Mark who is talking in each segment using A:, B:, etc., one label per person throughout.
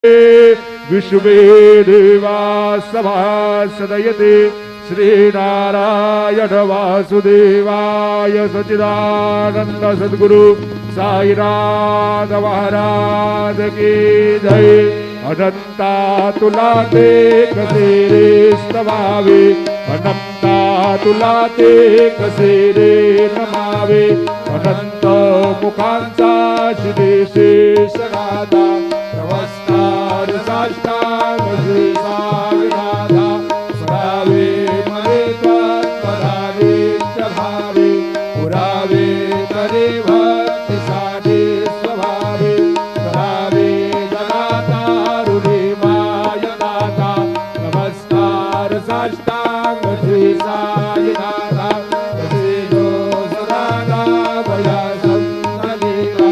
A: विश्वे देवा सभासदयते श्रीनारायण वासुदेवाय सच्चिदानंद सद्गुरु साईनाथ महाराज की जय। अनंता तुला ते कसे रे स्तवावे, अनंता तुला ते कसे रे नमावे। अनंत मुखांचा शिदेशेष गाथा, नमस्कार साष्टांग श्री साईनाथा। स्मरावे मरे त्वत्पदानित्य भावे, पुरावे तरे भक्तिसाठी स्वभावे। करावे जगातारुणी मायदाता, नमस्कार साष्टांग श्री साईनाथा। कसेलो सदादा भया संतलीला,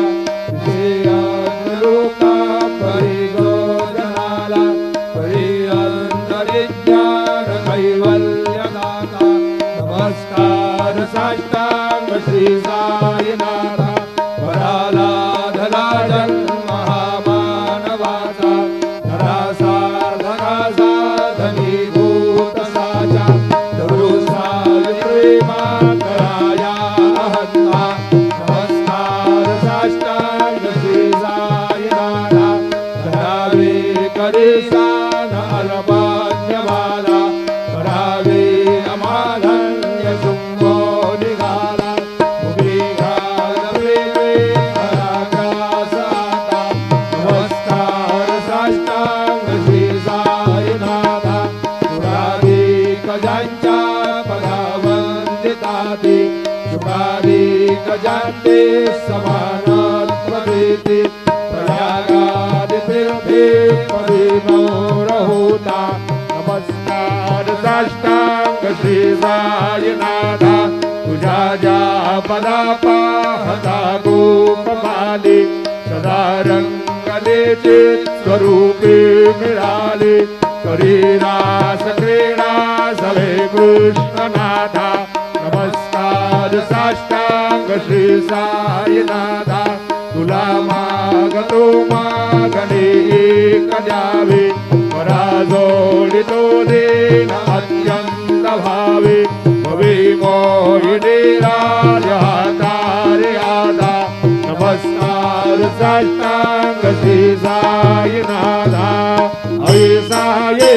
A: विजयालोका परिगो जनाला। परिअंतरिज्ञान कैवल्यदाता, नमस्कार साष्टांग श्री साईनाथा। वराला धला जन्महामानवाचा, धरासार्धका साधनीभूत साचा। दरुसाय प्रेमा कराया हत्ता, नमस्कार साष्टांग श्री साईनाथा। धरावे करेसान अलमान्यमाला, करावे अमाधन्य शुंभो निघाला। मुखीघाल प्रेमे पराकाश आता, नमस्कार साष्टांग श्री साईनाथा। सुराधिक ज्यांच्या पदावंदिताती, सुखाधिक ज्यांचे समानत्व देते। प्रयागादि तीर्थे पदिनोर होता, नमस्कार साष्टांग श्री साईनाथा। तुझ्या ज्या पदा पाहता गोपमाले, सदा रंगलेचे स्वरूपे मिळाले। करी रास क्रीडा सवे कृष्णनाथा, नमस्कार साष्टांग श्री साईनाथा। तुला मागतो मागणे एक द्यावे, पराजोडितो देन अत्यंत भावे। भवे मोहिनी राजहातारे आदा, नमस्कार साष्टांग श्री साईनाथा। ऐसा ये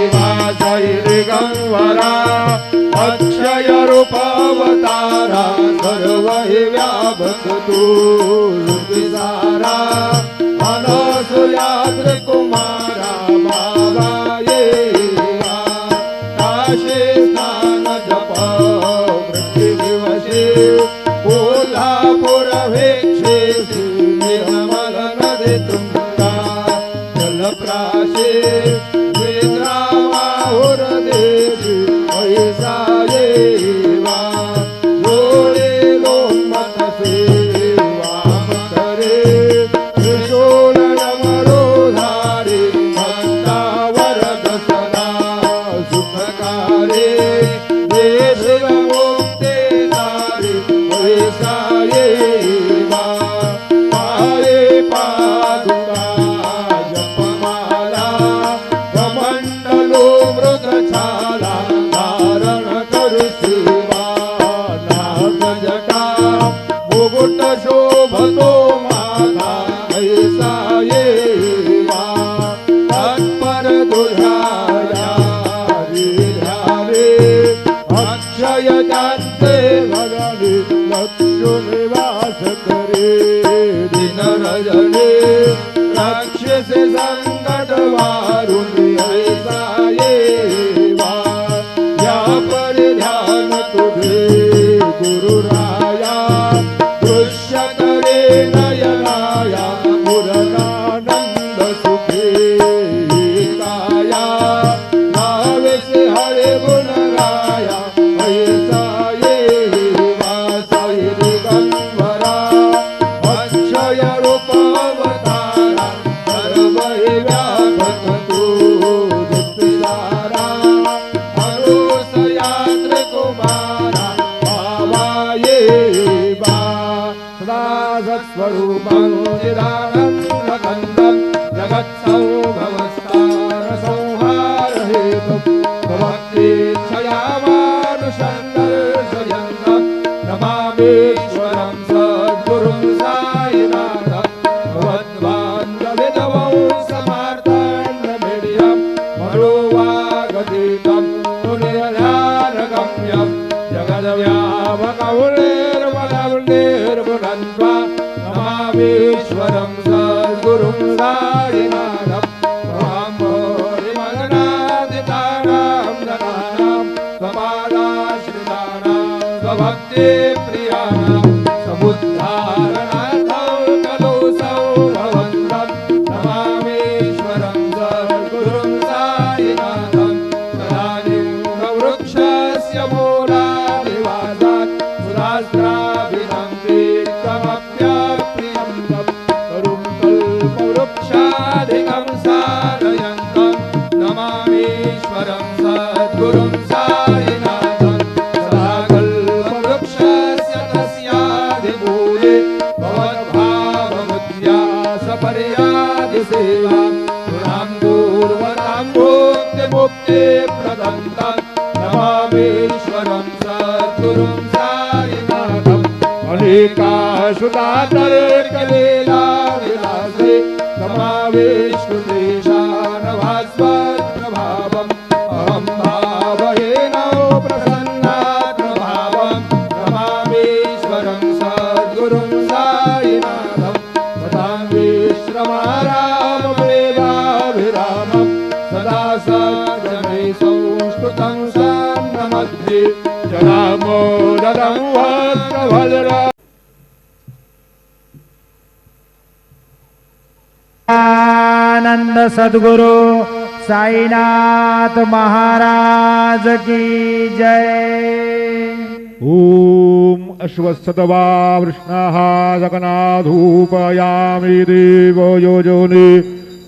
A: वासाई दिगंबरा, अक्षय रूपावतारा। सर्व हि व्यापक तू सारा, अनसुयात्र कुमारा बाबा येवा। काशी स्नान जप पृथ्वीवशे, कोल्हापूर भेक्षे निर्मल नदी तुंगा। जलप्राशे वेद्रावाहुर देवी, ऐसा येवा। डोळे लोमत सेवा करे, त्रिशूल डमरुधारी। भक्तावरद सदा सुखकारे, देश मुक्ते दारी। ऐसा येवा। पाये पादुका जपमाला, कमंडलो मृगछाला। धारण करू सेवा नाग जटा, मुकुट शोभतो मागा। ऐसा येवा। तत्पर दुर्याया ध्यावे, अक्षय ज्यांचे भगवे। लक्षु निवास करे दिन रजने, राक्षसे संकट वारुणी। ऐसा येवा। या परिध्यान तुझे गुरुराया, दृश्य करे नयनाया। पूर्णानंद सुखे काया, नावेसे हरे गुणराया। ऐसा येवा। साई दिगंबरा, अक्षय रूपावतारा। सर्व हि व्यापक तू सारा, अनुसयात्र कुमारा बाबा येवा। सदा सत्स्वरूपं चिदानंदकन्दं जगत्सौ भवस्थान संहार हेतु भक्तिच्छयामानुषन्दर्शयन्तम् नमामीश्वरं सद्गुरुं साईनाथं भगवद्वान्धविधवं समार्ताण्डमीड्यं मनोवागतीतं पुण्यध्यानगम्यं जगद्व्यापकमुनिर्मलमुनिर्मुनन्त्वा नमामीश्वरं सद्गुरुं साईनाथं भक्ति प्रियाणां समुद्धारणार्थं कलुषौ भवन्तं नमामीश्वरं सद्गुरुं साईनाथं सदानिवृक्षस्य मूलादिवासात् सुरास्त्राभिधं तीर्थमप्यप्रियं तरुं कल्पवृक्षाधिकं सारयन्तं नमामीश्वरं सद्गुरुं साईनाथं सेवा गुणां दूर्वतां मुक्तिप्रदन्तं नमामीश्वरं सद्गुरुं साईनाथम् अनेकाशुदातर्कलीला विलासे समावेष्टुदेशानभास्वत्प्रभावम् अहं भावयेनौ प्रसन्नात्मभावं नमामीश्वरं सद्गुरुं साईनाथम् विश्रमाराममेवाभिरामं सदा सज्जनै संस्कृतं सान्नमध्ये जरामोदरं वक्त्रभद्रा
B: आनंद सद्गुरु साईनाथ महाराज की जय।
C: ॐ अश्वत्थतवा वृष्णाः सकनाधूपयामि देवो योजोनि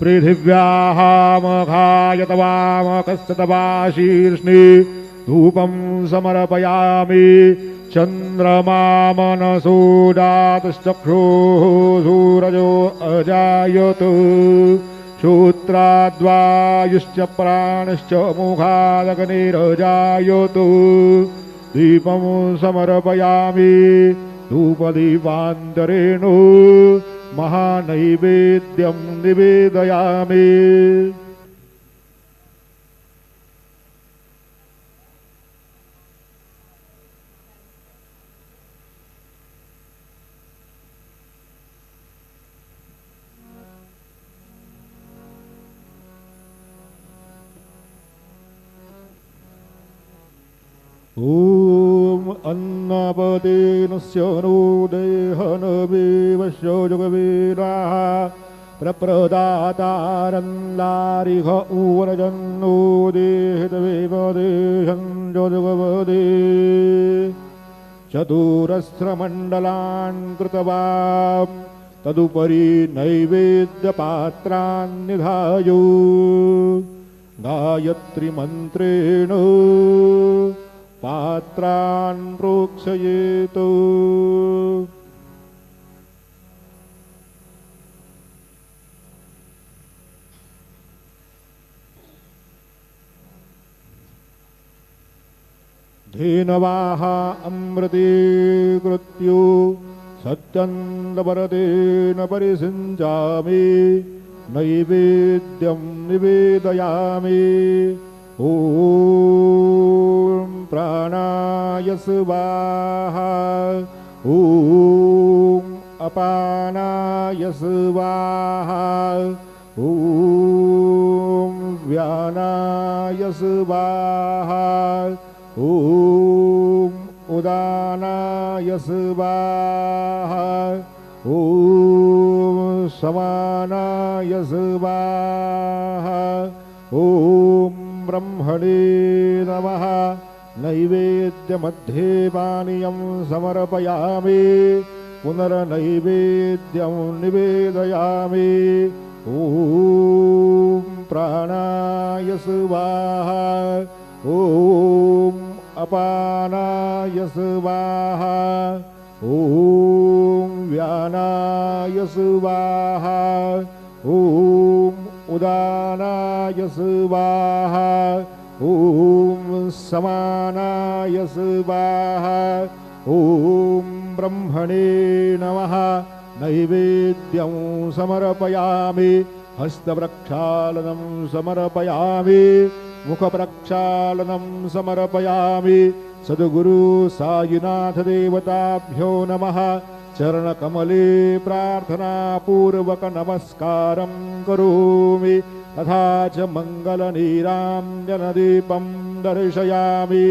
C: पृथिव्याः मघायतवामकस्ततवा शीर्ष्णि धूपं समर्पयामि चन्द्रमा मनसो जातश्चक्षुः सूरजो अजायत श्रोत्राद्वायुश्च प्राणश्च मुखादग्निरजायत दीपं समर्पयामि धूपदीपान्तरेण महानैवेद्यं निवेदयामि। ॐ अन्नपतेनस्य नो देहनवेवस्य जुगवीराः प्रप्रदातारन्दारिह उवरजन्नो देहितवेव देहं जुगवदे चतुरस्रमण्डलान् कृतवां तदुपरि नैवेद्यपात्रान् निधाय गायत्रीमन्त्रेण पात्रान् प्रोक्षयेत्। धेनवाः अमृते कृत्यो सत्यन्दवरदेन परिसिञ्चामि नैवेद्यं निवेदयामि। ॐ प्राणाय स्वाहा ॐ अपानाय स्वाहा ॐ व्यानाय स्वाहा ॐ उदानाय स्वाहा ॐ समानाय स्वाहा ॐ ब्रह्मणे नमः। नैवेद्यमध्ये पानीयं समर्पयामि पुनर्नैवेद्यं निवेदयामि। ॐ प्राणाय स्वाहा ॐ अपानाय स्वाहा ॐ व्यानाय स्वाहा ॐ उदानाय स्वाहा ॐ समानाय स्वाहा ॐ ब्रह्मणे नमः नैवेद्यं समर्पयामि हस्तप्रक्षालनं समर्पयामि मुखप्रक्षालनं समर्पयामि सद्गुरु साईनाथ देवताभ्यो नमः चरणकमले प्रार्थनापूर्वक नमस्कारं करोमि तथा च मङ्गलनीराञ्जनदीपं दर्शयामि।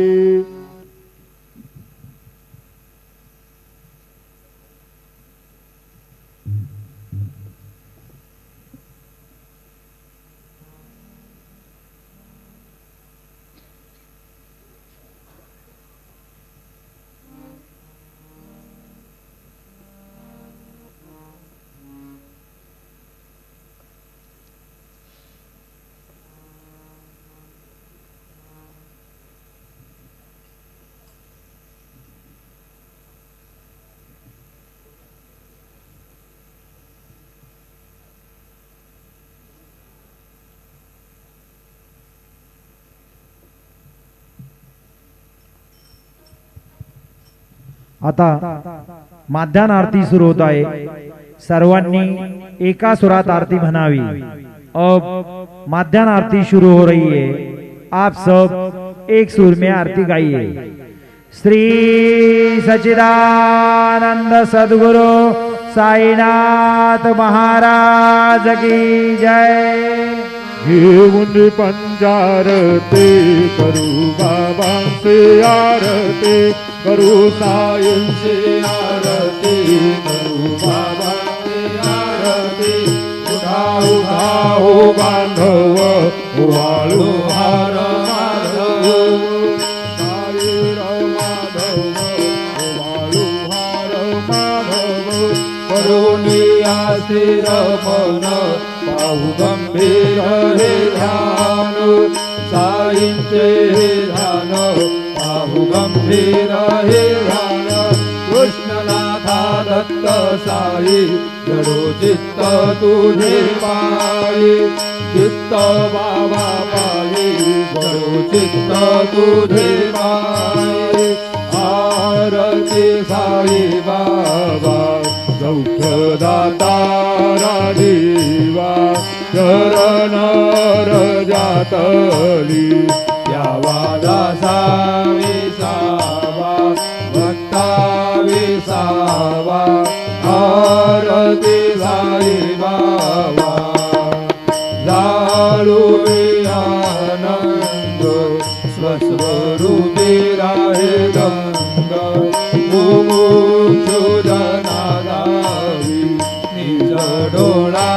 B: आता माध्यान आरती सुरू होत आहे। सर्वांनी एका सुरात आरती म्हणावी। अब माध्यान आरती शुरू हो रही है। आप सब एक सुर में आरती गाइए। श्री सच्चिदानंद सद्गुरु साईनाथ महाराज की जय।
C: घेऊन पंचारती करू बाबांचे आरती करू साईंची आरती करू बाबांची आरती उठा उठा हो बांधव वाळू हार माधव साईराव माधव वाळू हार माधव
A: करुणी आस्थिर मन पाहू गंभीर हे ध्यान साईंचे हे ध्यान पाहू गंभीर हे ध्यान कृष्णनाथा दत्त साई जडो चित्त तुझे पायी चित्त बाबा पायी जडो चित्त तुझे पायी आरती साई बाबा सौख्यदाता राजीवा चरण रजातली यावा दासा विसावा भक्ता विसावा आरती साई बाबा जाळू आनंद स्वस्वरूपी राहे गंग मुमुक्षुजनादावी निज डोळा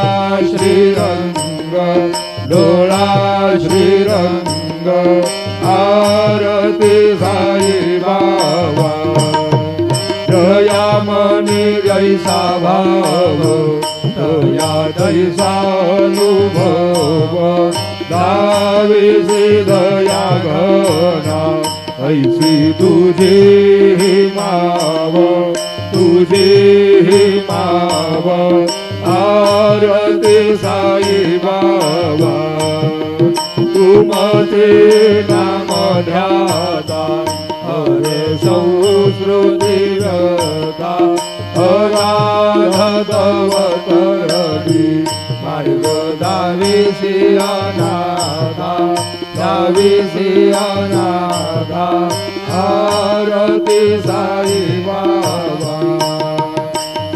A: श्रीरंग डोळा श्रीरंग आरती साई बाबा जयामणी जैसा भाव तया तैसा अनुभव दाविसी दया घना ऐसी तुझी माव तुझी माव आरती साई बाबा तुमचे नाम ध्याता हरे संस्कृती व्यता अगाध तवतरली मार्ग दाविसी अनाथा दाविसी अनाथा आरती साई बाबा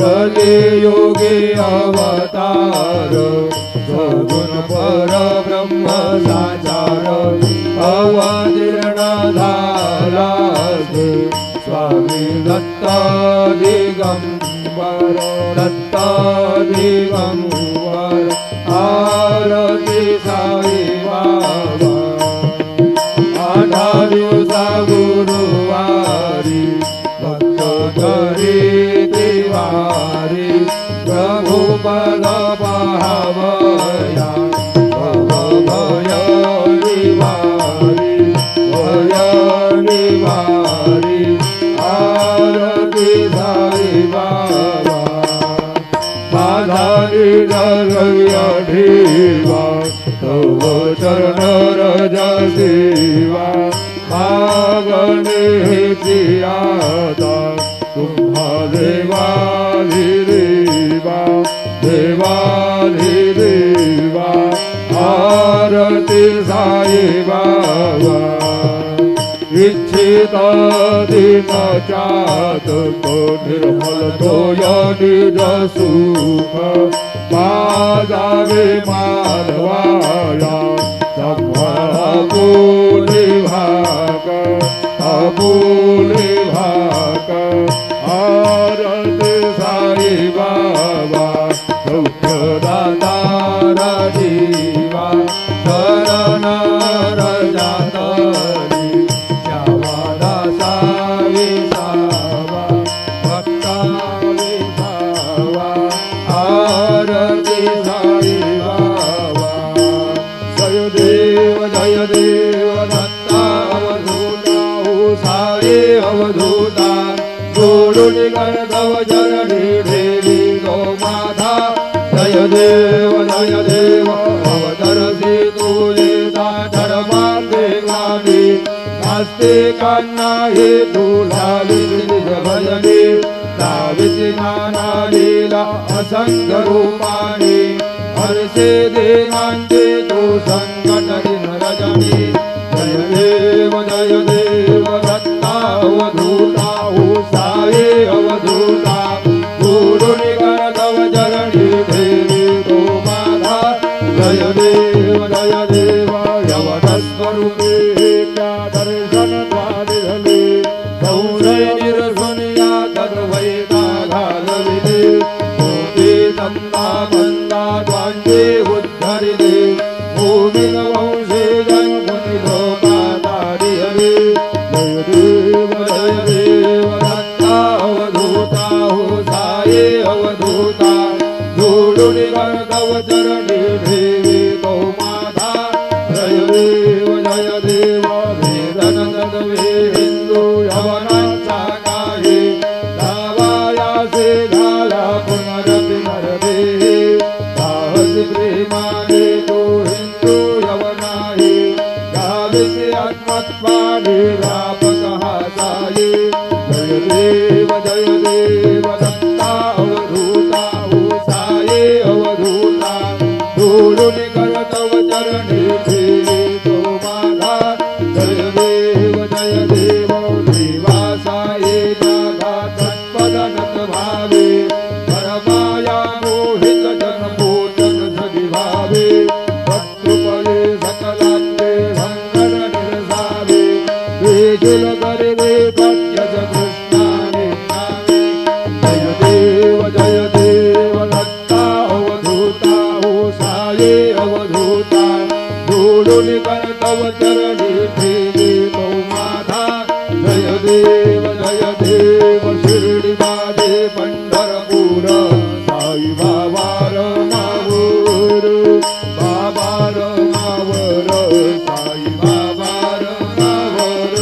A: कलियुगी अवतार सगुण पर ब्रह्म साचार अवतीर्ण झाला स्वामी दत्त दिगंबर दत्त दिगंबर आरती साई बाबा आठा दिवसा गुरुवारी भक्त करी तिवारी प्रभु पद पावया भय निवारी भय निवारी आरती साई बाबा माझा तव चरण रज सेवा मागणे प्रियाता तुम्हा देवाधिदेवा देवाधिदेवा आरती साई बाबा इच्छित दिन चातक निर्मल तोय निज सुख पाजावे माधवाया अपूले भाग आरती साई बाबा सौख्यदाता जीवा शरण रजातरी श्यामादा साई सावा भक्ता विसावा आरती साई बाबा जय देव दत्ता अवधूता हो साई अवधूता जोडून गणतव चरणी देवी गो माता जय देव अवतरसी तुझे धर्मार्थे गाणी नास्तिकांना हे तुला निज भजनी लाविती नाना लीला असंख्य रूपाणी हर्षे देवांचे तू संकट दिन रजनी जय देव दत्ता अवधूता हो साई अवधूता गुरुनि गणतव चरणी देवी गो माता जय देव यवन स्वरूपे क्या दर्शन द्वारि धले संशय निरसुनिया तद्वैता घालविले मोती तंता बंदा द्वांजे उद्धरिले भूमिन वंशे जन मुनि लोकाधारि हरे जय देव दत्ता अवधूता हो साई अवधूता जोडूनि गणतव चरणी देवी गो माता जय देव वेदनंदवे हिंदू यवनांचा काही दावायासे झाला पुनरपि साहस प्रेमाने तो हिंदू यवनाही गाविसे आत्मत्वाने व्यापक हा साई जय देव दत्ता अवधूता हो साई अवधूता जोडूनि गणतव चरणी देवी गो माता जय देव देवा साई नाथा तत्पदनत भावे परमाया मोहित जन पोषण सदि भावे भक्तृपदे सकलांते भंगन निर्सावे वेजुल करिवे प्रत्यज कृष्णाने नामे जय देव दत्ता अवधूता हो साई अवधूता जोडूनि गणतव चरणी देवी गो माता जय देव शिर्डी बाधे पंढरपूर साई बाबा रमावर साई बाबा रमावर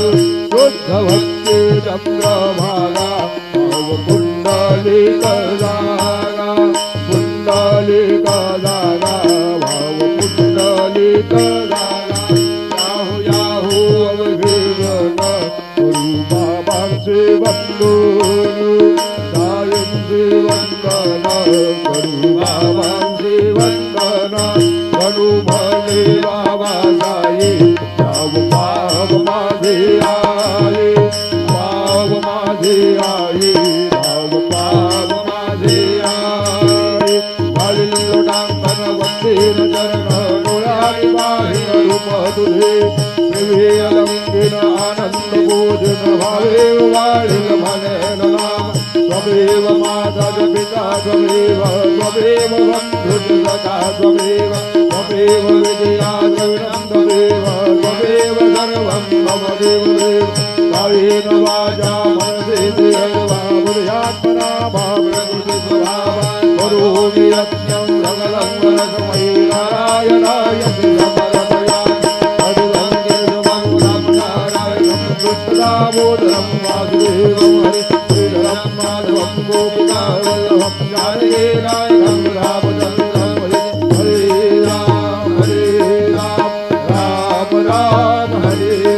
A: शुद्ध भक्ती चंद्रभागा भाव पुंडलिक जागा भाव पुंडलिक जागा याहू अवघेरण गुरु बाबांचे वंदन सायंचे वंदन गुरु बाबांचे वंदन गणू म्हणे बाबा साई पाव माझे आये पाव माझे आये पाव माझे आये लोटांगण वंदे चरण डोळ्याने बाहेर रूप तुझे अलंकिन आनंद भोजन भावे वाळील म्हणेन नाम त्वमेव माता च पिता त्वमेव बंधुश्च सखा त्वमेव विजया द्रविणं त्वमेव सर्वं मम देवदेव कायेन वाचा मनसेन्द्रियर्वा बुद्ध्यात्मना भावयति स्वभावान् करोमि यज्ञं सकलं वरस्मै नारायणाय दामोदरं वासुदेवं हरिश्रीधरं माधवं गोपिकावल्लभं जानकीनायकं रामचन्द्रं हरे राम हरे